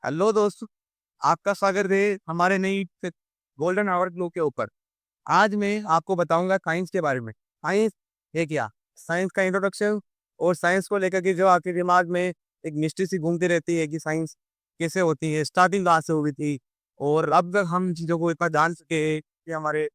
Hello दोस्तों, आपका स्वागत है हमारे नई गोल्डन आवर ग्लो के ऊपर। आज मैं आपको बताऊंगा साइंस के बारे में। साइंस है क्या? साइंस का इंट्रोडक्शन और साइंस को लेकर के जो आपके दिमाग में एक मिस्ट्री सी घूमती रहती है कि साइंस कैसे होती है, स्टार्टिंग कहाँ से हुई थी और अब तक हम चीज़ों को इतना जान सके हैं कि हमारे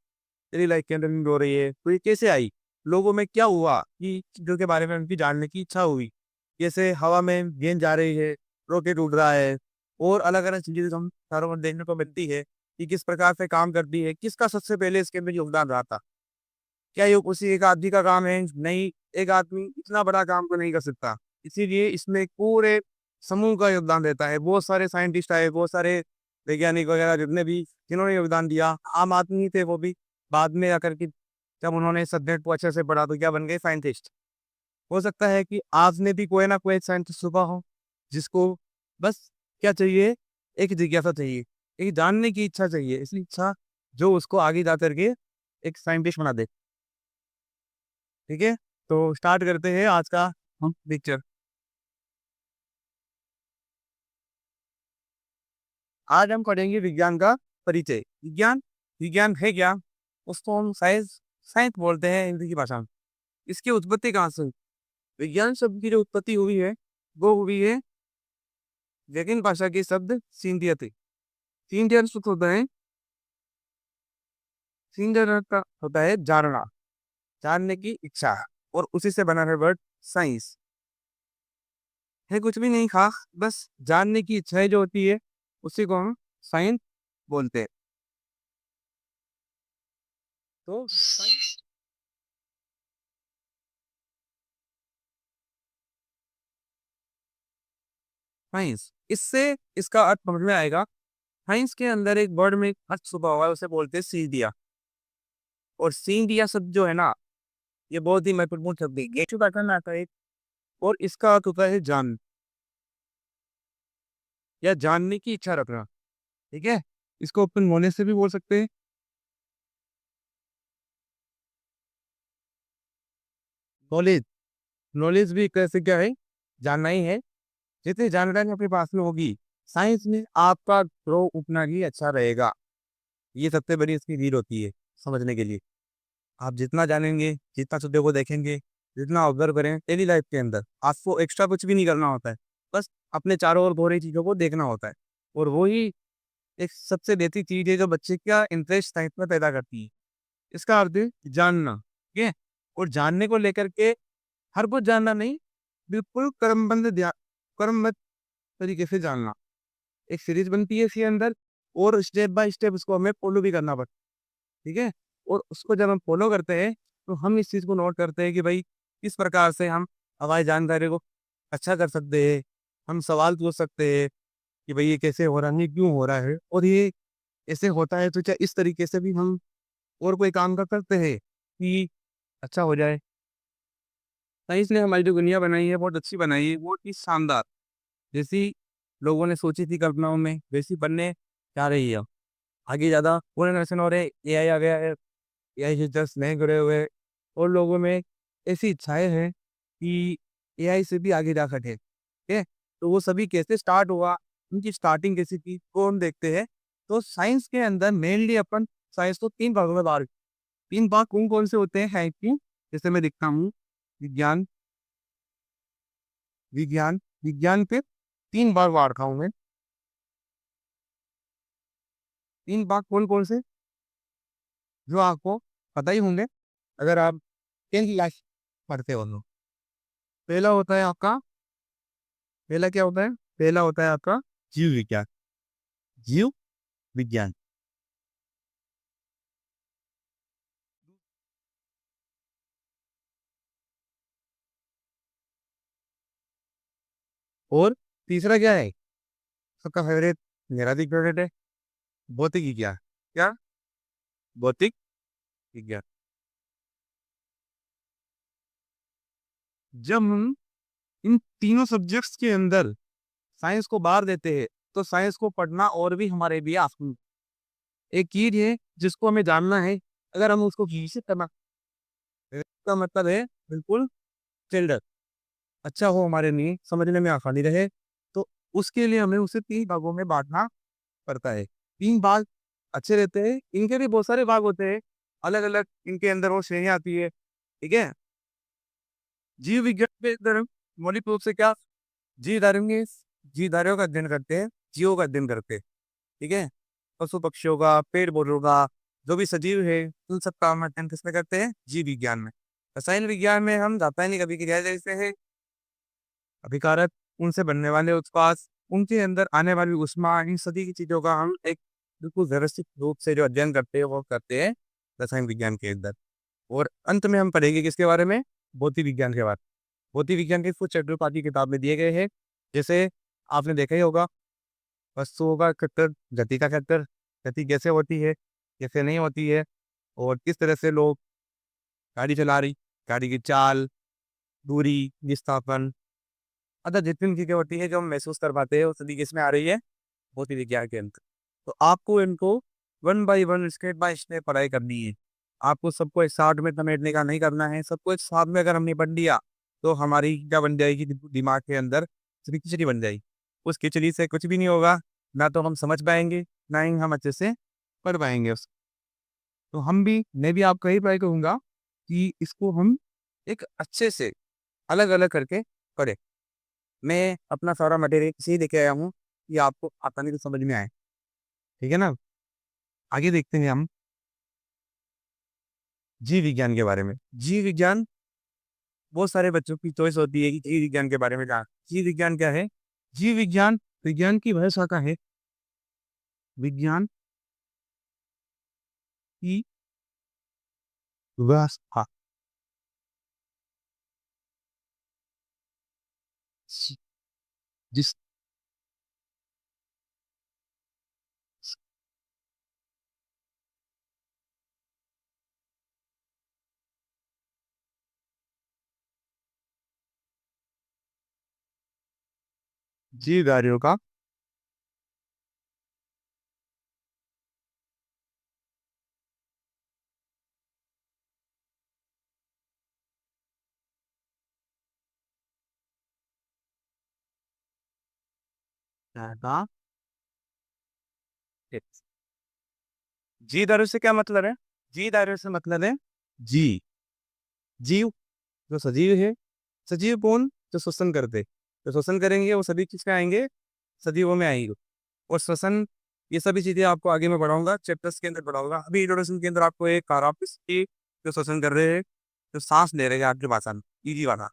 डेली लाइफ के अंदर नीड हो रही है, तो ये कैसे आई? लोगों में क्या हुआ कि चीज़ों के बारे में उनकी जानने की इच्छा हुई? जैसे हवा में गेंद जा रही है, रॉकेट उड़ रहा है और अलग-अलग चीज़ें जो हम चारों ओर देखने को मिलती है कि किस प्रकार से काम करती है, किसका सबसे पहले इसके अंदर योगदान रहा था? क्या ये उसी एक आदमी का काम है? नहीं, एक आदमी इतना बड़ा काम तो नहीं कर सकता। इसीलिए इसमें एक पूरे समूह का योगदान रहता है। बहुत सारे साइंटिस्ट आए, बहुत सारे वैज्ञानिक वगैरह जितने भी जिन्होंने योगदान दिया, आम आदमी थे वो भी। बाद में आकर के जब उन्होंने इस सब्जेक्ट को अच्छे से पढ़ा तो क्या बन गए? साइंटिस्ट। हो सकता है कि आपने भी कोई ना कोई साइंटिस्ट सुना हो, जिसको बस क्या चाहिए? एक जिज्ञासा चाहिए, एक जानने की इच्छा चाहिए, ऐसी इच्छा जो उसको आगे जा कर के एक साइंटिस्ट बना दे। ठीक है? तो स्टार्ट करते हैं आज का हम लेक्चर। आज हम पढ़ेंगे विज्ञान का परिचय। विज्ञान, विज्ञान है क्या? उसको हम साइंस साइंस बोलते हैं हिंदी की भाषा में। इसकी उत्पत्ति कहाँ से हुई? विज्ञान शब्द की जो उत्पत्ति हुई है, वो हुई है लैटिन भाषा के शब्द सींथिया से। सींथिया अर्थ होता है, सींथिया अर्थ का होता है जानना, जानने की इच्छा, और उसी से बना है वर्ड साइंस। है कुछ भी नहीं खास, बस जानने की इच्छाएं जो होती है उसी को हम साइंस बोलते हैं। तो साइंस, इससे इसका अर्थ समझ में आएगा। साइंस के अंदर एक वर्ड में एक अर्थ छुपा हुआ है, उसे बोलते हैं सी दिया। और सी दिया शब्द जो है ना, ये बहुत ही महत्वपूर्ण शब्द है। ये पैटर्न में आता है और इसका अर्थ होता है जान या जानने की इच्छा रखना। ठीक है? इसको अपन नॉलेज से भी बोल सकते हैं। नॉलेज, नॉलेज भी एक तरह से क्या है? जानना ही है। जितनी जानकारी अपने पास में होगी, साइंस में आपका ग्रो उतना ही अच्छा रहेगा। ये सबसे बड़ी इसकी रील होती है समझने के लिए। आप जितना जानेंगे, जितना चीज़ों को देखेंगे, जितना ऑब्जर्व करें डेली लाइफ के अंदर, आपको एक्स्ट्रा कुछ भी नहीं करना होता है। बस अपने चारों ओर हो रही चीज़ों को देखना होता है। और वही एक सबसे बेसिक चीज़ है जो बच्चे का इंटरेस्ट साइंस में पैदा करती है। इसका अर्थ है जानना, ठीक है? और जानने को लेकर के हर कुछ जानना नहीं, बिल्कुल क्रमबद्ध तरीके से जानना। एक सीरीज बनती है इसके अंदर और स्टेप बाय स्टेप उसको हमें फॉलो भी करना पड़ता है। ठीक है? और उसको जब हम फॉलो करते हैं, तो हम इस चीज़ को नोट करते हैं कि भाई किस प्रकार से हम हमारी जानकारी को अच्छा कर सकते हैं। हम सवाल पूछ सकते हैं कि भाई ये कैसे हो रहा है, ये क्यों हो रहा है और ये ऐसे होता है तो क्या इस तरीके से भी हम और कोई काम कर सकते हैं कि अच्छा हो जाए। साइंस ने हमारी जो दुनिया बनाई है बहुत अच्छी बनाई है, बहुत ही शानदार। जैसी लोगों ने सोची थी कल्पनाओं में, वैसी बनने जा रही है। आगे ज़्यादा पूरे नरेशन हो रहे, एआई आ गया है, एआई से जस्ट नहीं जुड़े हुए और लोगों में ऐसी इच्छाएँ हैं कि एआई से भी आगे जा सके, ठीक है? तो वो सभी कैसे स्टार्ट हुआ, उनकी स्टार्टिंग कैसी थी, वो हम देखते हैं। तो साइंस के अंदर मेनली अपन साइंस को 3 भागों में बाँट, 3 भाग कौन-कौन से होते हैं कि जैसे मैं देखता हूँ, विज्ञान, विज्ञान, विज्ञान के 3 भाग बाँट रखा हूँ मैं। 3 भाग कौन-कौन से? जो आपको पता ही होंगे, अगर आप 10th क्लास पढ़ते हो तो। पहला होता है आपका, पहला क्या होता है? पहला होता है आपका जीव विज्ञान, जीव विज्ञान। और तीसरा क्या है? सबका फेवरेट, मेरा भी फेवरेट है, भौतिक विज्ञान। क्या? भौतिक विज्ञान। जब हम इन तीनों सब्जेक्ट्स के अंदर साइंस को बार देते हैं, तो साइंस को पढ़ना और भी हमारे लिए आसान। एक चीज़ है जिसको हमें जानना है, अगर हम उसको घीसे करना, इसका मतलब है बिल्कुल चिल्ड अच्छा हो हमारे लिए, समझने में आसानी रहे, तो उसके लिए हमें उसे 3 भागों में बाँटना पड़ता है। 3 भाग अच्छे रहते हैं, इनके भी बहुत सारे भाग होते हैं, अलग-अलग इनके अंदर वो श्रेणियाँ आती है, ठीक है? जीव विज्ञान के अंदर हम मौलिक रूप से क्या जीवधारियों के जीवधारियों का अध्ययन करते हैं, जीवों का अध्ययन करते हैं, ठीक है? पशु-पक्षियों का, पेड़-पौधों का, जो भी सजीव है, उन सब का हम अध्ययन किसमें करते हैं? जीव विज्ञान में। रसायन विज्ञान में हम रासायनिक अभिक्रिया जैसे है अभिकारक, उनसे बनने वाले उत्पाद, उनके अंदर आने वाली ऊष्मा, इन सभी की चीज़ों का हम एक बिल्कुल व्यवस्थित रूप से जो अध्ययन करते हैं, वो करते हैं रसायन विज्ञान के अंदर। और अंत में हम पढ़ेंगे किसके बारे में? भौतिक विज्ञान के बारे में। भौतिक विज्ञान के कुछ चैप्टर आपकी किताब में दिए गए हैं। जैसे आपने देखा ही होगा, वस्तुओं का खट्टर, गति का खट्टर, गति कैसे होती है, कैसे नहीं होती है और किस तरह से लोग गाड़ी चला रही, गाड़ी की चाल, दूरी, विस्थापन, अतः जितनी भी चीज़ें होती है जो हम महसूस कर पाते हैं, वो सभी किसमें आ रही है? भौतिक विज्ञान के अंदर। तो आपको इनको one by one, step by step पढ़ाई करनी है। आपको सबको एक साथ में समेटने का नहीं करना है। सबको एक साथ में अगर हमने पढ़ लिया, तो हमारी क्या बन जाएगी दिमाग के अंदर? सिर्फ खिचड़ी बन जाएगी। उस खिचड़ी से कुछ भी नहीं होगा, ना तो हम समझ पाएँगे, ना ही हम अच्छे से पढ़ पाएँगे उसको। तो मैं भी आपको यही ट्राई करूँगा कि इसको हम एक अच्छे से अलग-अलग करके पढ़ें। मैं अपना सारा मटेरियल इसलिए लेके आया हूँ कि आपको आसानी से समझ में आए। ठीक है ना? आगे देखते हैं हम जीव विज्ञान के बारे में। जीव विज्ञान बहुत सारे बच्चों की चॉइस होती है कि जीव विज्ञान के बारे में जान जीव विज्ञान क्या है? जीव विज्ञान, विज्ञान की वह शाखा है, विज्ञान की वह शाखा स जिस जीव कार्यों का शाखा है। जी दायरे से क्या मतलब है? जी दायरे से मतलब है जी, जीव जो सजीव है, सजीव कौन? जो श्वसन करते। जो श्वसन करेंगे वो सभी किसमें आएँगे? सजीवों में आएँगे। और श्वसन ये सभी चीज़ें आपको आगे मैं पढ़ाऊँगा, चैप्टर्स के अंदर पढ़ाऊँगा। अभी इंट्रोडक्शन के अंदर आपको एक कारापिस की जो श्वसन कर रहे हैं, जो साँस ले रहे हैं आपकी भाषा में, ईजी वाला।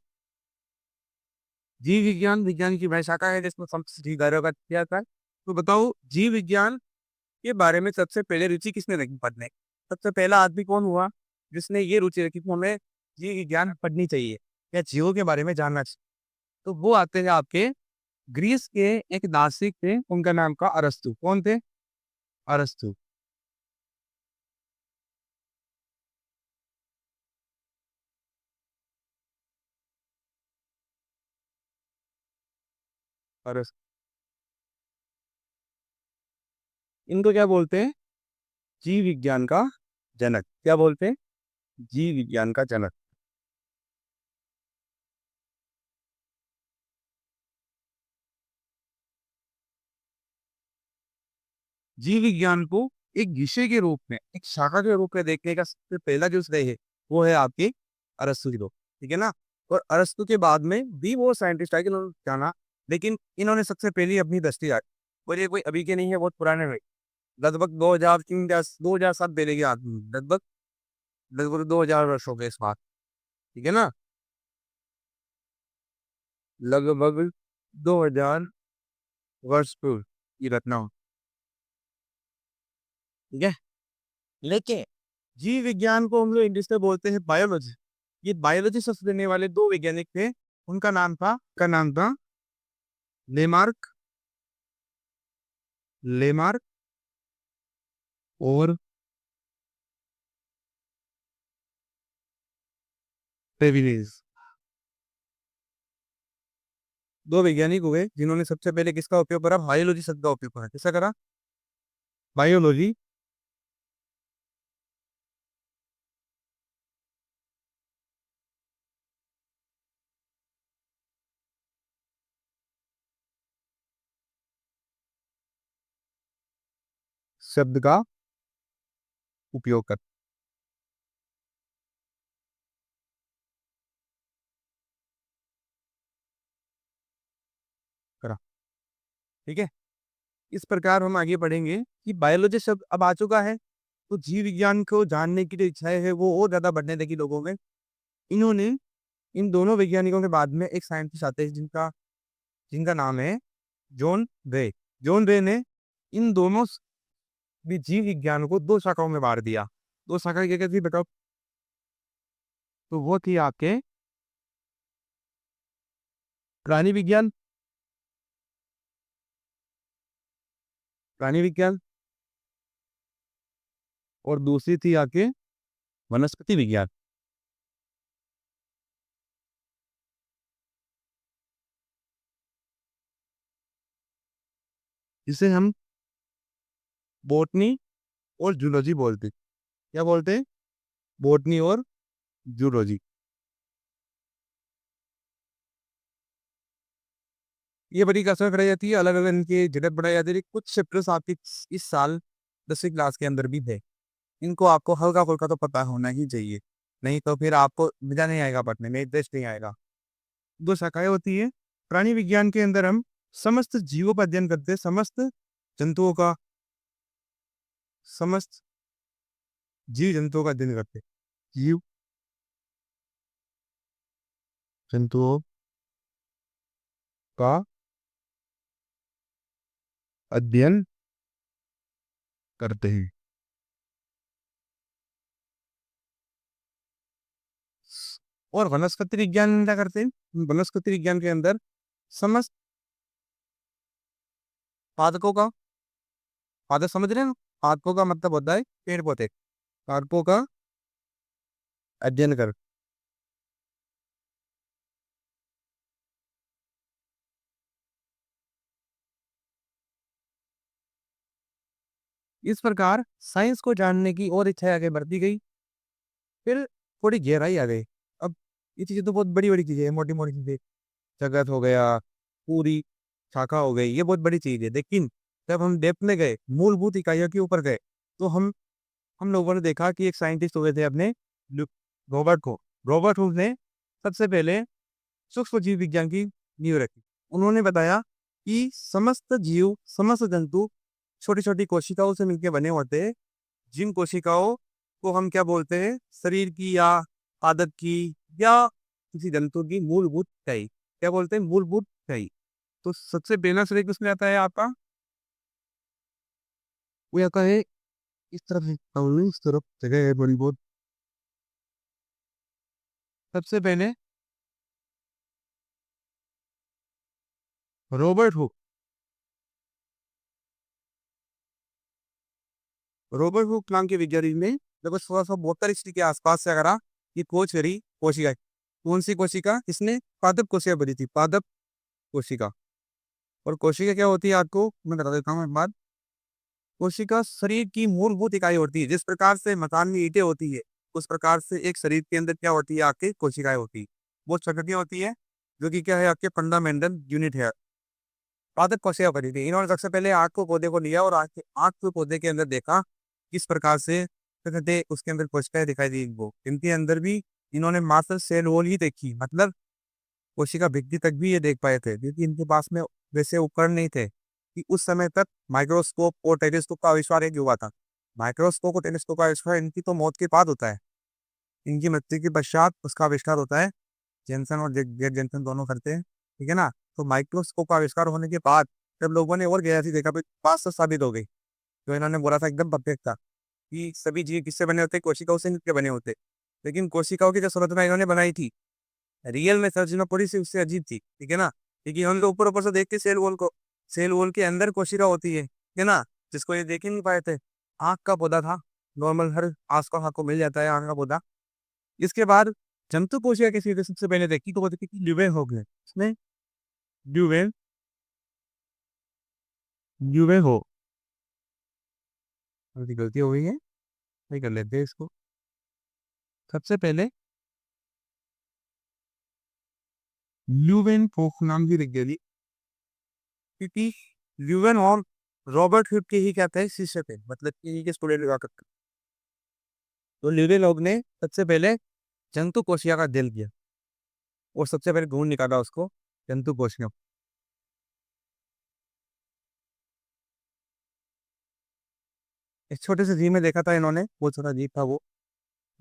जीव विज्ञान, विज्ञान की वह शाखा है जिसमें समस्त जीवधारियों का अध्ययन किया जाता है। तो बताओ जीव विज्ञान के बारे में सबसे पहले रुचि किसने रखी पढ़ने? सबसे पहला आदमी कौन हुआ, जिसने ये रुचि रखी कि हमें जीव विज्ञान पढ़नी चाहिए या जीवों के बारे में जानना चाहिए? तो वो आते हैं आपके ग्रीस के एक दार्शनिक थे, उनका नाम था अरस्तू। कौन थे? अरस्तू। अरस इनको क्या बोलते हैं? जीव विज्ञान का जनक। क्या बोलते हैं? जीव विज्ञान का जनक। जीव विज्ञान को एक विषय के रूप में, एक शाखा के रूप में देखने का सबसे पहला जो श्रेय है, वो है आपके अरस्तू जी को। ठीक है ना? और अरस्तू के बाद में भी वो साइंटिस्ट आए जिन्होंने जाना, लेकिन इन्होंने सबसे पहले अपनी दृष्टि आई। और ये कोई अभी के नहीं है, बहुत पुराने हैं। लगभग 2003 या 2007 पहले के आदमी, लगभग लगभग 2000 वर्ष हो गए इस बात। ठीक है ना? लगभग 2000 वर्ष पूर्व की घटना हो, ठीक है? लेकिन जीव विज्ञान को हम लोग इंग्लिश में बोलते हैं बायोलॉजी। ये बायोलॉजी शब्द देने वाले 2 वैज्ञानिक थे। उनका नाम था लेमार्क लेमार्क और लेविनिज। 2 वैज्ञानिक हुए जिन्होंने सबसे पहले किसका उपयोग करा? बायोलॉजी शब्द का उपयोग करा। किसका करा? बायोलॉजी शब्द का उपयोग कर करा। ठीक है, इस प्रकार हम आगे बढ़ेंगे कि बायोलॉजी शब्द अब आ चुका है, तो जीव विज्ञान को जानने की जो इच्छाएं है वो और ज्यादा बढ़ने लगी लोगों में। इन्होंने इन दोनों वैज्ञानिकों के बाद में एक साइंटिस्ट आते हैं जिनका जिनका नाम है जॉन रे। जॉन रे ने इन दोनों भी जीव विज्ञान को दो शाखाओं में बांट दिया। दो शाखा क्या क्या थी बताओ? तो वो थी आपके प्राणी विज्ञान, प्राणी विज्ञान, और दूसरी थी आपके वनस्पति विज्ञान। जिसे हम बोटनी और जूलॉजी बोलते हैं। क्या बोलते हैं? बोटनी और जूलॉजी। ये बड़ी कसरत कराई जाती है, अलग अलग इनके झिड़क बढ़ाई जाती है। कुछ चैप्टर्स आपके इस साल 10वीं क्लास के अंदर भी थे, इनको आपको हल्का फुल्का तो पता होना ही चाहिए, नहीं तो फिर आपको मजा नहीं आएगा पढ़ने में, इंटरेस्ट नहीं आएगा। दो शाखाएं होती है। प्राणी विज्ञान के अंदर हम समस्त जीवों का अध्ययन करते हैं, समस्त जंतुओं का, समस्त जीव जंतुओं का अध्ययन करते हैं। जीव जंतुओं का अध्ययन करते हैं। और वनस्पति विज्ञान में क्या करते हैं? वनस्पति विज्ञान के अंदर समस्त पादकों का, पादक समझ रहे हैं ना? पादकों का मतलब होता है पेड़ पौधे, पादकों का अध्ययन कर। इस प्रकार साइंस को जानने की और इच्छा आगे बढ़ती गई। फिर थोड़ी गहराई आ गई। अब ये चीजें तो बहुत बड़ी बड़ी चीजें हैं, मोटी मोटी चीजें, जगत हो गया, पूरी शाखा हो गई, ये बहुत बड़ी चीज है। लेकिन जब हम डेप्थ में गए, मूलभूत इकाइयों के ऊपर गए, तो हम लोगों ने देखा कि एक साइंटिस्ट हुए थे अपने रॉबर्ट हुक। रॉबर्ट हुक ने सबसे पहले सूक्ष्म जीव विज्ञान की नींव रखी। उन्होंने बताया कि समस्त जीव, समस्त जंतु छोटी छोटी कोशिकाओं से मिलकर बने होते हैं, जिन कोशिकाओं को हम क्या बोलते हैं? शरीर की या आदत की या किसी जंतु की मूलभूत इकाई, क्या बोलते हैं? मूलभूत इकाई। तो सबसे पहला शरीर किसमें आता है आपका? वो आता है इस तरफ है, और इस तरफ जगह है बड़ी बहुत। सबसे पहले रॉबर्ट हुक, रॉबर्ट हुक नाम के विज्ञानी ने लगभग 1672 ईस्वी के आसपास से अगर ये खोज करी कोशिका। कौन सी कोशिका? इसने पादप कोशिका बनी थी, पादप कोशिका। और कोशिका क्या होती है आपको मैं बता देता हूँ एक बात। कोशिका शरीर की मूलभूत इकाई होती है। जिस प्रकार से मकान में ईंटें होती है, उस प्रकार से एक शरीर के अंदर क्या होती है? आपके कोशिकाएं होती है। वो संगठित होती है, जो कि क्या है? आपके फंडामेंटल यूनिट है। पादप कोशिका बनी थी। इन्होंने सबसे पहले आग को पौधे को लिया और आग के, आग को पौधे के अंदर देखा किस प्रकार से क्या कहते हैं, उसके अंदर कोशिकाएं दिखाई दी इनको। इनके अंदर भी इन्होंने मात्र सेल वॉल ही देखी, मतलब कोशिका भित्ति तक भी ये देख पाए थे, क्योंकि इनके पास में वैसे उपकरण नहीं थे कि उस समय तक माइक्रोस्कोप और टेलीस्कोप का आविष्कार एक हुआ था। माइक्रोस्कोप और टेलीस्कोप का आविष्कार इनकी तो मौत के बाद होता है। इनकी मृत्यु के पश्चात उसका आविष्कार होता है। जेनसन और जेट जेनसन दोनों करते हैं, ठीक है ना? तो माइक्रोस्कोप का आविष्कार होने के बाद जब लोगों ने और गहराई से देखा, फिर बात सच साबित हो गई। जो इन्होंने बोला था एकदम परफेक्ट था कि सभी जीव किससे बने होते? कोशिकाओं से मिलकर बने होते। लेकिन कोशिकाओं की जो संरचना इन्होंने बनाई थी, रियल में सर्जनो थोड़ी सी उससे अजीब थी, ठीक है ना? क्योंकि हम लोग ऊपर ऊपर से देख के सेल वॉल को, सेल वॉल के अंदर कोशिका होती है, ठीक है ना? जिसको ये देख ही नहीं पाए थे। आँख का पौधा था, नॉर्मल हर आस पास आपको मिल जाता है आँख का पौधा। इसके बाद जंतु कोशिका किसी ने सबसे पहले देखी, तो वो देखी कि ल्यूवेन हो गए इसमें। ल्यूवेन, ल्यूवेन हो, गलती गलती हो गई है, नहीं कर लेते हैं इसको। सबसे पहले ल्यूवेन फोक नाम की वैज्ञानिक, क्योंकि ल्यूवेन हॉल रॉबर्ट हुक के ही कहते हैं शिष्य थे, मतलब कि के स्टूडेंट हुआ करते। तो ल्यूरे लोग ने सबसे पहले जंतु कोशिका का अध्ययन किया और सबसे पहले ढूंढ निकाला उसको, जंतु कोशिका। एक छोटे से जीव में देखा था इन्होंने, बहुत छोटा जीव था वो,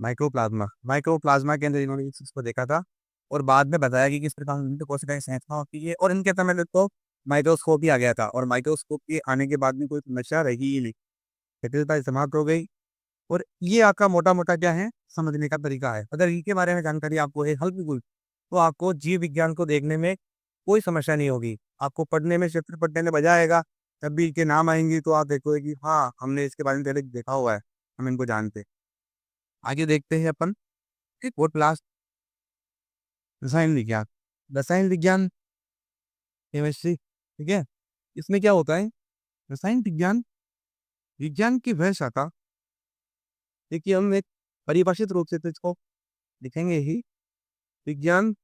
माइक्रोप्लाज्मा। माइक्रोप्लाज्मा के अंदर इन्होंने इस चीज को देखा था और बाद में बताया कि किस प्रकार जंतु कोशिका की संरचना होती है। और इनके समय में तो माइक्रोस्कोप ही आ गया था, और माइक्रोस्कोप के आने के बाद में कोई समस्या रही ही नहीं, जटिलता समाप्त हो गई। और ये आपका मोटा मोटा क्या है, समझने का तरीका है। अगर इनके बारे में जानकारी आपको है हल्की फुल्की, तो आपको जीव विज्ञान को देखने में कोई समस्या नहीं होगी। आपको पढ़ने में, चैप्टर पढ़ने में मजा आएगा। जब भी इनके नाम आएंगे तो आप देखोगे कि हाँ, हमने इसके बारे में पहले देखा हुआ है, हम इनको जानते हैं। आगे देखते हैं अपन एक और क्लास, रसायन विज्ञान। रसायन विज्ञान, केमिस्ट्री, ठीक है। इसमें क्या होता है, रसायन विज्ञान विज्ञान की वह शाखा, देखिए हम एक परिभाषित रूप से तो इसको लिखेंगे ही, विज्ञान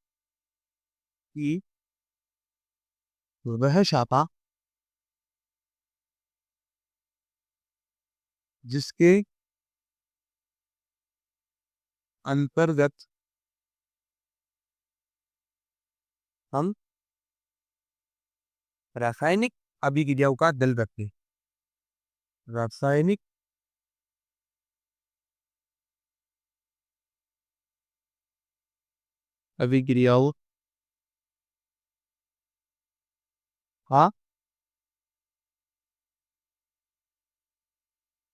की वह शाखा जिसके अंतर्गत हम रासायनिक अभिक्रियाओं का अध्ययन करते हैं। रासायनिक अभिक्रियाओं का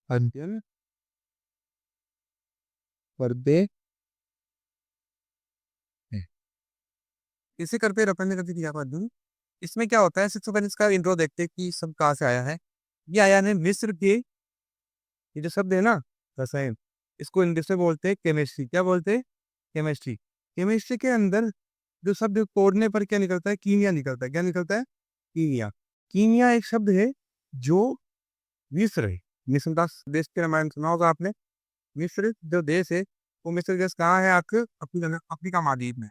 अध्ययन करते हैं। इसे करते रासायनिक अभिक्रिया का अध्ययन। इसमें क्या होता है, सबसे पहले इसका इंट्रो देखते हैं कि सब कहाँ से आया है। ये आया है मिस्र के, ये जो शब्द है ना, रसायन, इसको इंग्लिश में बोलते हैं केमिस्ट्री। क्या बोलते हैं, केमिस्ट्री। केमिस्ट्री के अंदर जो शब्द तोड़ने पर क्या निकलता है, कीमिया निकलता है। क्या निकलता है, कीमिया। कीमिया एक शब्द है जो मिस्र है, मिस्र दास देश के रामायण सुना होगा आपने। मिस्र जो देश है, वो मिस्र देश कहाँ है, आपके अफ्रीका महाद्वीप में।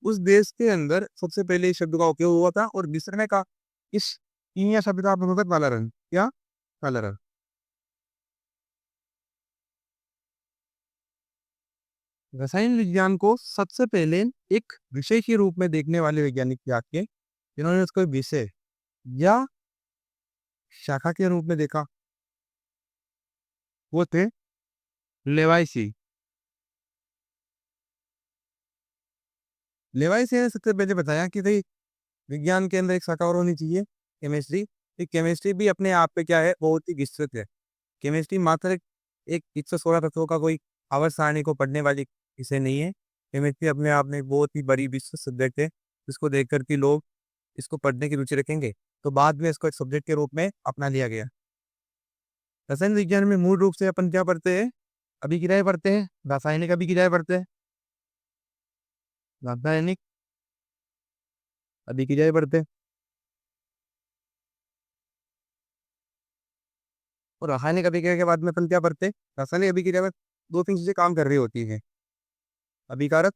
उस देश के अंदर सबसे पहले इस शब्द का उपयोग हुआ था, और मिस्र में का इस कीमिया शब्द का मतलब काला रंग। क्या, काला रंग। रसायन विज्ञान को सबसे पहले एक विषय के रूप में देखने वाले वैज्ञानिक क्या थे, जिन्होंने उसको विषय या शाखा के रूप में देखा, वो थे लेवाइसी। लेवाइसी ने सबसे पहले बताया कि भाई विज्ञान के अंदर एक शाखा और होनी चाहिए, केमिस्ट्री। केमिस्ट्री भी अपने आप पे क्या है, बहुत ही विस्तृत है। केमिस्ट्री मात्र एक 116 तत्वों का कोई आवर्त सारणी को पढ़ने वाली विषय नहीं है। केमिस्ट्री अपने आप में एक बहुत ही बड़ी विस्तृत सब्जेक्ट है, जिसको देख कर के लोग इसको पढ़ने की रुचि रखेंगे, तो बाद में इसको एक सब्जेक्ट के रूप में अपना लिया गया। रसायन विज्ञान में मूल रूप से अपन क्या पढ़ते हैं, अभिक्रियाएं पढ़ते हैं, रासायनिक अभिक्रियाएं पढ़ते हैं, रासायनिक अभिक्रियाएं पढ़ते हैं। और रासायनिक अभिक्रिया के बाद में अपन क्या पढ़ते हैं, रासायनिक अभिक्रिया में दो तीन चीजें काम कर रही होती हैं। अभिकारक,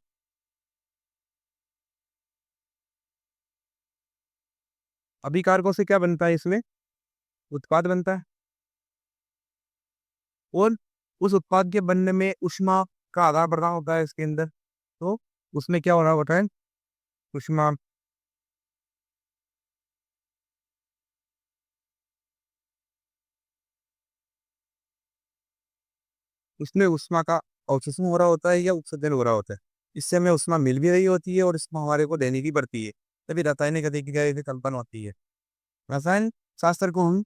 अभिकारकों से क्या बनता है, इसमें उत्पाद बनता है। और उस उत्पाद के बनने में ऊष्मा का आदान प्रदान होता है इसके अंदर। तो उसमें क्या हो रहा होता है, ऊष्मा, उसमें ऊष्मा का अवशोषण हो रहा होता है या उत्सर्जन हो रहा होता है। इससे हमें ऊष्मा मिल भी रही होती है और ऊष्मा हमारे को देनी भी पड़ती है, तभी रासायनिक अभिक्रिया से कंपन होती है। रसायन शास्त्र को हम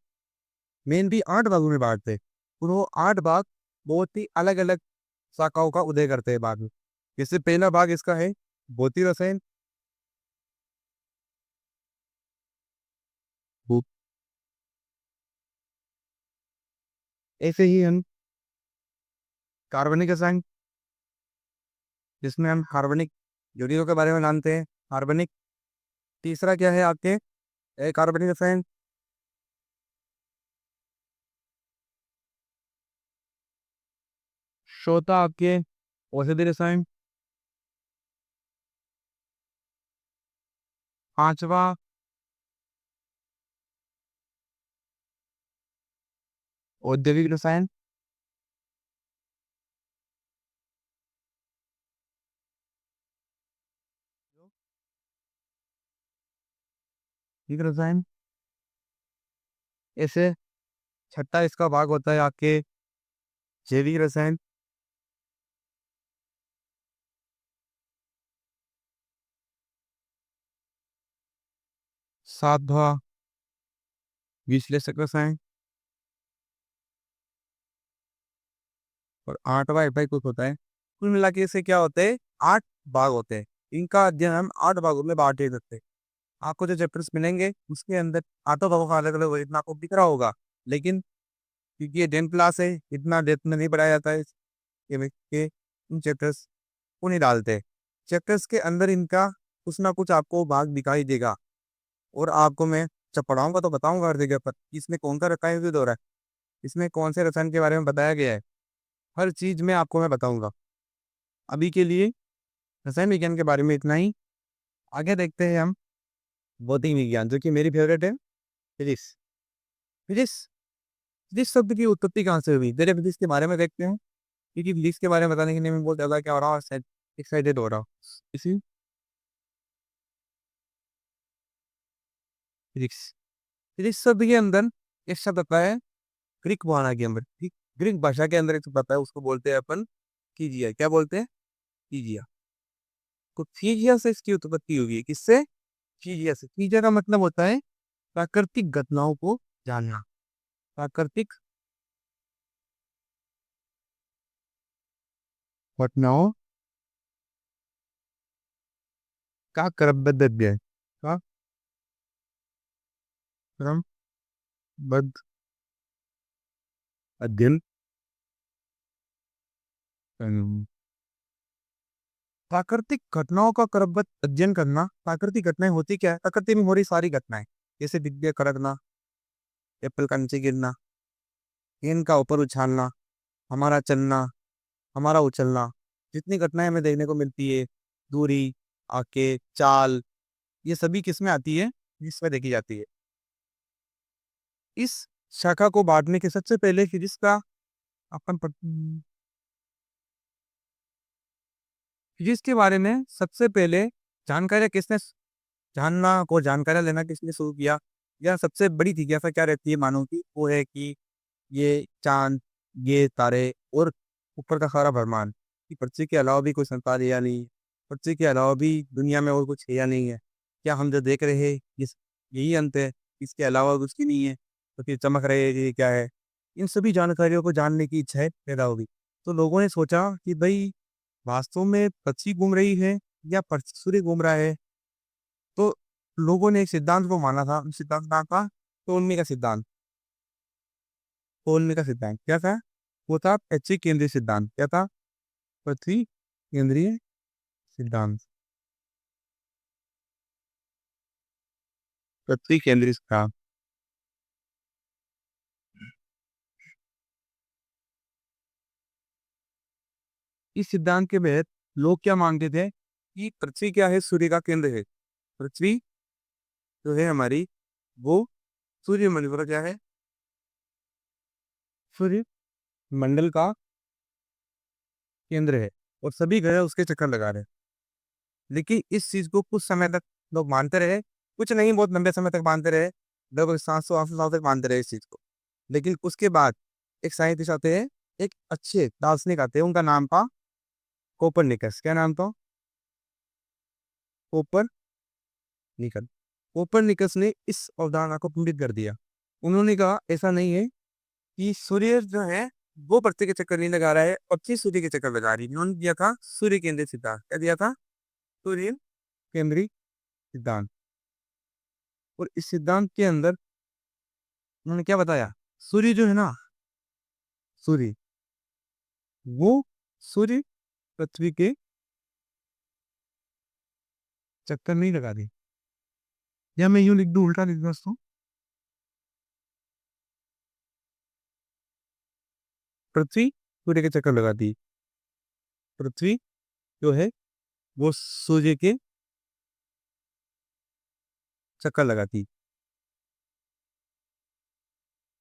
मेनली 8 भागों में बांटते हैं, और वो 8 भाग बहुत ही अलग अलग शाखाओं का उदय करते हैं बाद में। जैसे पहला भाग इसका है भौतिक रसायन। भू- ऐसे ही हम कार्बनिक रसायन, जिसमें हम कार्बनिक यौगिकों के बारे में जानते हैं, कार्बनिक। तीसरा क्या है आपके, कार्बनिक रसायन। चौथा आपके औषधि रसायन। पांचवा औद्योगिक रसायन, ठीक रसायन, ऐसे छठा इसका भाग होता है आपके जैविक रसायन, सातवां विश्लेषक रसायन और आठवां एफआई कुछ होता है। कुल मिला के इसे क्या होते हैं, 8 भाग होते हैं। इनका अध्ययन हम 8 भागों में बांटे सकते हैं। आपको जो चैप्टर्स मिलेंगे उसके अंदर आठों भागों का अलग-अलग इतना आपको दिख रहा होगा। लेकिन क्योंकि ये 10th क्लास है, इतना डेप्थ में नहीं पढ़ाया जाता है के इन चैप्टर्स को नहीं डालते। चैप्टर्स के अंदर इनका कुछ ना कुछ आपको भाग दिखाई देगा और आपको मैं जब पढ़ाऊँगा तो बताऊँगा हर जगह पर कि इसमें कौन-सा रसायन यूज़ हो रहा है, इसमें कौन से रसायन के बारे में बताया गया है। हर चीज़ में आपको मैं बताऊँगा। अभी के लिए रसायन विज्ञान के बारे में इतना ही। आगे देखते हैं हम भौतिक विज्ञान, जो कि मेरी फेवरेट है, फिजिक्स। फिजिक्स फिजिक्स शब्द की उत्पत्ति कहाँ से हुई? चलिए फिजिक्स के बारे में देखते हैं, क्योंकि फिजिक्स के बारे में बताने के लिए मैं बहुत ज़्यादा क्या हो रहा हूँ, एक्साइटेड हो रहा हूँ। इसी फिजिक्स फिजिक्स शब्द के अंदर एक शब्द आता है ग्रीक भाषा के अंदर, ठीक? ग्रीक भाषा के अंदर एक शब्द आता है, उसको बोलते हैं अपन फिजिया। क्या बोलते हैं? फिजिया। तो फिजिया से इसकी उत्पत्ति हुई है। किससे? फिजिया से। फिजिया का मतलब होता है प्राकृतिक घटनाओं को जानना। प्राकृतिक घटनाओं का क्रमबद्ध अध्ययन, का क्रमबद्ध अध्ययन। प्राकृतिक घटनाओं का क्रमबद्ध अध्ययन करना। प्राकृतिक घटनाएं होती क्या है? प्रकृति में हो रही सारी घटनाएं, जैसे बिजली कड़कना, एप्पल का नीचे गिरना, गेंद का ऊपर उछालना, हमारा चलना, हमारा उछलना, जितनी घटनाएं हमें देखने को मिलती है, दूरी, आके, चाल, ये सभी किसमें आती है? इसमें देखी जाती है। इस शाखा को बांटने के सबसे पहले फिजिक्स का अपन फिजिक्स के बारे में सबसे पहले जानकारी किसने जानना को जानकारी लेना किसने शुरू किया, या सबसे बड़ी जिज्ञासा क्या रहती है मानव की, वो है कि ये चाँद, ये तारे और ऊपर का सारा ब्रह्मांड, कि पृथ्वी के अलावा भी कोई संसार है या नहीं? पृथ्वी के अलावा भी दुनिया में और कुछ है या नहीं है? क्या हम जो देख रहे हैं यही अंत है? इसके अलावा कुछ भी नहीं है? तो फिर चमक रहे हैं ये क्या है? इन सभी जानकारियों को जानने की इच्छाएँ पैदा होगी। तो लोगों ने सोचा कि भई वास्तव में पृथ्वी घूम रही है या सूर्य घूम रहा है? तो लोगों ने एक सिद्धांत को माना था, उस सिद्धांत का नाम था टोलमी का सिद्धांत। टोलमी का सिद्धांत क्या था? वो था पृथ्वी केंद्रीय सिद्धांत। क्या था? पृथ्वी केंद्रीय सिद्धांत। पृथ्वी केंद्रीय सिद्धांत। इस सिद्धांत के तहत लोग क्या मानते थे कि पृथ्वी क्या है? सूर्य का केंद्र है। पृथ्वी जो है हमारी, वो सूर्य मंडल का क्या है? सूर्य मंडल का केंद्र है और सभी ग्रह उसके चक्कर लगा रहे हैं। लेकिन इस चीज को कुछ समय तक लोग मानते रहे, कुछ नहीं बहुत लंबे समय तक मानते रहे, लगभग 700-800 साल तक मानते रहे इस चीज को। लेकिन उसके बाद एक साइंटिस्ट आते हैं, एक अच्छे दार्शनिक आते हैं, उनका नाम था कोपरनिकस। क्या नाम था? कोपरनिकस। कोपरनिकस ने इस अवधारणा को खंडित कर दिया। उन्होंने कहा ऐसा नहीं है कि सूर्य जो है वो पृथ्वी के चक्कर नहीं लगा रहा है, पृथ्वी सूर्य के चक्कर लगा रही है। उन्होंने दिया था सूर्य केंद्रित सिद्धांत। क्या दिया था? सूर्य केंद्रीय सिद्धांत। और इस सिद्धांत के अंदर उन्होंने क्या बताया? सूर्य जो है ना, सूर्य, वो सूर्य पृथ्वी के चक्कर नहीं लगा रही। या मैं यूं लिख दूं, उल्टा लिख दूं दोस्तों, पृथ्वी सूर्य के चक्कर लगाती है। पृथ्वी जो है वो सूर्य के चक्कर लगाती है।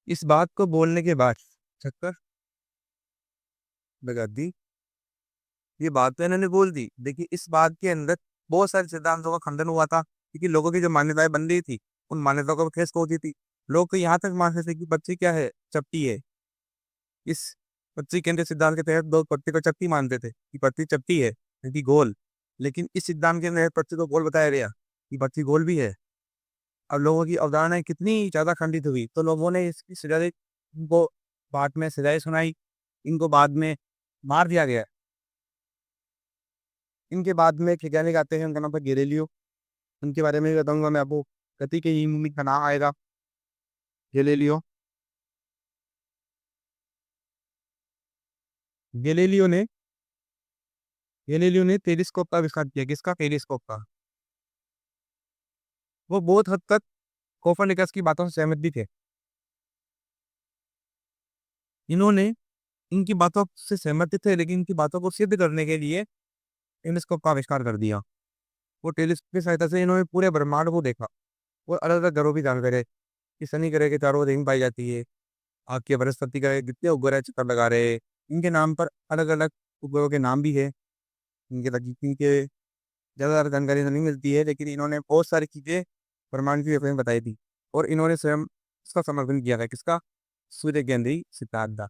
इस बात को बोलने के बाद चक्कर लगा दी। ये बात तो इन्होंने बोल दी। देखिए इस बात के अंदर बहुत सारे सिद्धांतों का खंडन हुआ था, क्योंकि लोगों की जो मान्यताएं बन रही थी, उन मान्यताओं को ठेस पहुंची थी। लोग तो यहाँ तक मानते थे कि पक्षी क्या है, चपटी है। इस पक्षी केंद्र सिद्धांत के तहत लोग पक्षी को चपटी मानते थे कि पक्षी चपटी है, क्योंकि गोल। लेकिन इस सिद्धांत के तहत पक्षी को गोल बताया गया कि पक्षी गोल भी है। अब लोगों की अवधारणाएं कितनी ज्यादा खंडित हुई, तो लोगों ने इसकी सजाए, इनको बाद में सजाएं सुनाई, इनको बाद में मार दिया गया। इनके बाद में एक वैज्ञानिक आते हैं, उनका नाम है गैलीलियो। उनके बारे में भी बताऊंगा मैं आपको। गति के नियम का नाम आएगा गैलीलियो। गैलीलियो ने गैलीलियो ने टेलीस्कोप का आविष्कार किया। किसका? टेलीस्कोप का। वो बहुत हद तक कोपरनिकस की बातों से सहमत भी थे। इन्होंने इनकी बातों से सहमत थे, लेकिन इनकी बातों को सिद्ध करने के लिए टेलीस्कोप का आविष्कार कर दिया। वो टेलीस्कोप की सहायता से इन्होंने पूरे ब्रह्मांड को देखा। वो अलग अलग ग्रहों की जानकारी है कि शनि ग्रह के चारों ओर रिंग पाई जाती है। आपके बृहस्पति का जितने उपग्रह चक्कर लगा रहे हैं, इनके नाम पर अलग अलग उपग्रहों के नाम भी है। इनके ज़्यादातर जानकारी तो नहीं मिलती है, लेकिन इन्होंने बहुत सारी चीज़ें ब्रह्मांड के बारे में बताई थी। और इन्होंने स्वयं इसका समर्थन किया था। किसका? सूर्य केंद्रीय सिद्धांत का।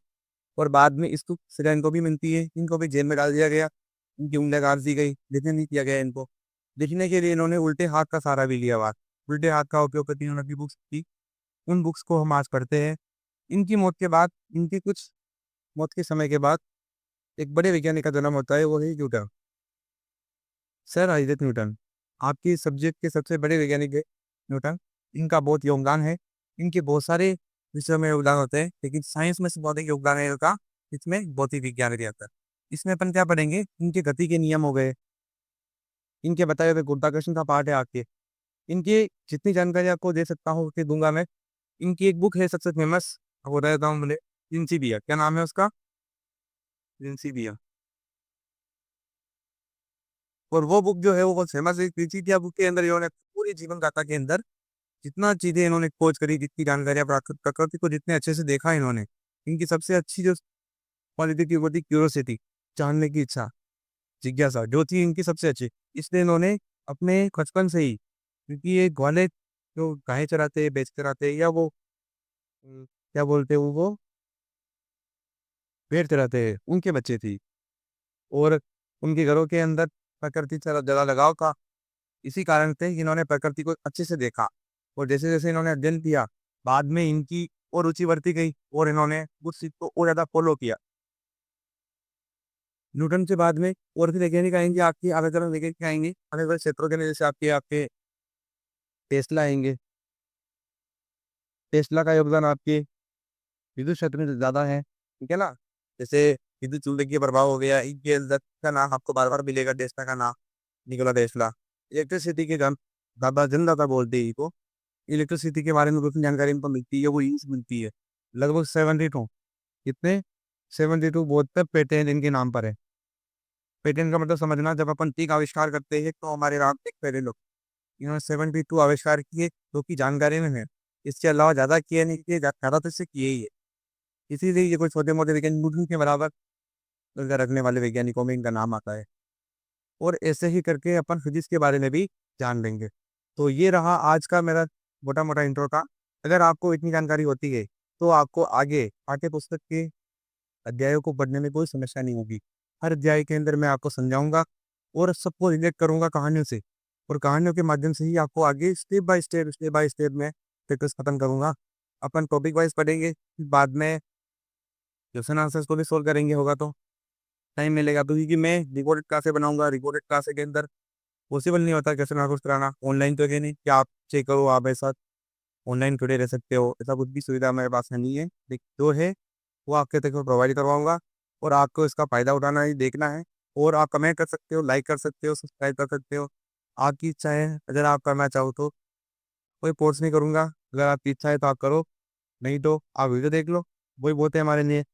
और बाद में इसको सजा इनको भी मिलती है। इनको भी जेल में डाल दिया गया, इनकी उंगलियां काट दी गई, लिखने नहीं दिया गया इनको। लिखने के लिए इन्होंने उल्टे हाथ का सहारा भी लिया। बात उल्टे हाथ का उपयोग करती इन्होंने अपनी बुक्स की। उन बुक्स को हम आज पढ़ते हैं। इनकी मौत के बाद, इनकी कुछ मौत के समय के बाद एक बड़े वैज्ञानिक का जन्म होता है, वो है न्यूटन। सर आइजैक न्यूटन आपकी सब्जेक्ट के सबसे बड़े वैज्ञानिक है न्यूटन। इनका बहुत योगदान है। इनके बहुत सारे विषयों में योगदान होते हैं, लेकिन साइंस में से बहुत एक योगदान है इनका, इसमें भौतिक विज्ञान के आता है। इसमें अपन क्या पढ़ेंगे? इनके गति के नियम हो गए, इनके बताए हुए गुरुत्वाकर्षण का पार्ट है आपके। इनकी जितनी जानकारी आपको दे सकता हूँ उतनी दूंगा मैं। इनकी एक बुक है सबसे फेमस, वो बता देता हूँ मुझे। प्रिंसिपिया, क्या नाम है उसका? प्रिंसिपिया। और वो बुक जो है वो बहुत फेमस है। प्रिंसिपिया बुक के अंदर इन्होंने पूरी जीवन गाथा के अंदर जितना चीजें इन्होंने खोज करी, जितनी जानकारियां प्रकृति को जितने अच्छे से देखा इन्होंने। इनकी सबसे अच्छी जो क्वालिटी थी वो थी क्यूरोसिटी, जानने की इच्छा, जिज्ञासा, जो थी इनकी सबसे अच्छी। इसलिए इन्होंने अपने बचपन से ही, क्योंकि ये ग्वाले जो गाय चराते बेच चराते या वो क्या बोलते हैं वो भेड़ चराते हैं, उनके बच्चे थी। और उनके घरों के अंदर प्रकृति से ज्यादा लगाव था। इसी कारण से इन्होंने प्रकृति को अच्छे से देखा। और जैसे जैसे इन्होंने अध्ययन किया, बाद में इनकी और रुचि बढ़ती गई और इन्होंने उस चीज को और ज्यादा फॉलो किया। न्यूटन से बाद में और भी वैज्ञानिक आएंगे, आपकी अलग अलग वैज्ञानिक आएंगे अलग अलग क्षेत्रों के लिए। जैसे आपके आपके टेस्ला आएंगे। टेस्ला का योगदान आपके विद्युत क्षेत्र में ज्यादा है, ठीक है ना। जैसे विद्युत चुंबकीय के प्रभाव हो गया, इनके अंदर का नाम आपको बार बार मिलेगा, टेस्ला का नाम, निकोला टेस्ला। इलेक्ट्रिसिटी के दादा जनदाता बोलते हैं इनको। इलेक्ट्रिसिटी के बारे में कुछ जानकारी इनको मिलती है, वो यूज मिलती है। लगभग 72, कितने? 72 72 पेटेंट इनके नाम पर है। पेटेंट का मतलब समझना, जब अपन टी का आविष्कार करते हैं तो हमारे राम टेक पहले लोग, इन्होंने 72 आविष्कार किए जो कि जानकारी में है। इसके अलावा ज्यादा किए नहीं किए, ज्यादा तो इससे किए ही है। इसीलिए ये कोई छोटे मोटे वैज्ञानिक न्यूटन के बराबर दर्जा रखने वाले वैज्ञानिकों में इनका नाम आता है। और ऐसे ही करके अपन फिजिक्स के बारे में भी जान लेंगे। तो ये रहा आज का मेरा मोटा मोटा इंट्रो था। अगर आपको इतनी जानकारी होती है तो आपको आगे पाठ्य पुस्तक के अध्यायों को पढ़ने में कोई समस्या नहीं होगी। हर अध्याय के अंदर मैं आपको समझाऊंगा और सबको रिलेट करूंगा कहानियों से। और कहानियों के माध्यम से ही आपको आगे स्टेप बाय स्टेप में प्रैक्टिस खत्म करूंगा। अपन टॉपिक वाइज पढ़ेंगे, फिर बाद में क्वेश्चन आंसर्स को भी सोल्व करेंगे, होगा तो टाइम मिलेगा तो। क्योंकि मैं रिकॉर्डेड क्लासे बनाऊंगा, रिकॉर्डेड क्लासे के अंदर पॉसिबल नहीं होता क्वेश्चन आंसर्स कराना। ऑनलाइन तो है नहीं कि आप चेक करो, आप ऐसा ऑनलाइन खड़े रह सकते हो, ऐसा कुछ भी सुविधा मेरे पास है नहीं है। लेकिन जो है वो आपके तक मैं प्रोवाइड करवाऊंगा, और आपको इसका फ़ायदा उठाना ही देखना है। और आप कमेंट कर सकते हो, लाइक कर सकते हो, सब्सक्राइब कर सकते हो। आपकी इच्छा है, अगर आप करना चाहो तो कोई फोर्स नहीं करूंगा। अगर आपकी इच्छा है तो आप करो, नहीं तो आप वीडियो देख लो, वही बहुत है हमारे लिए।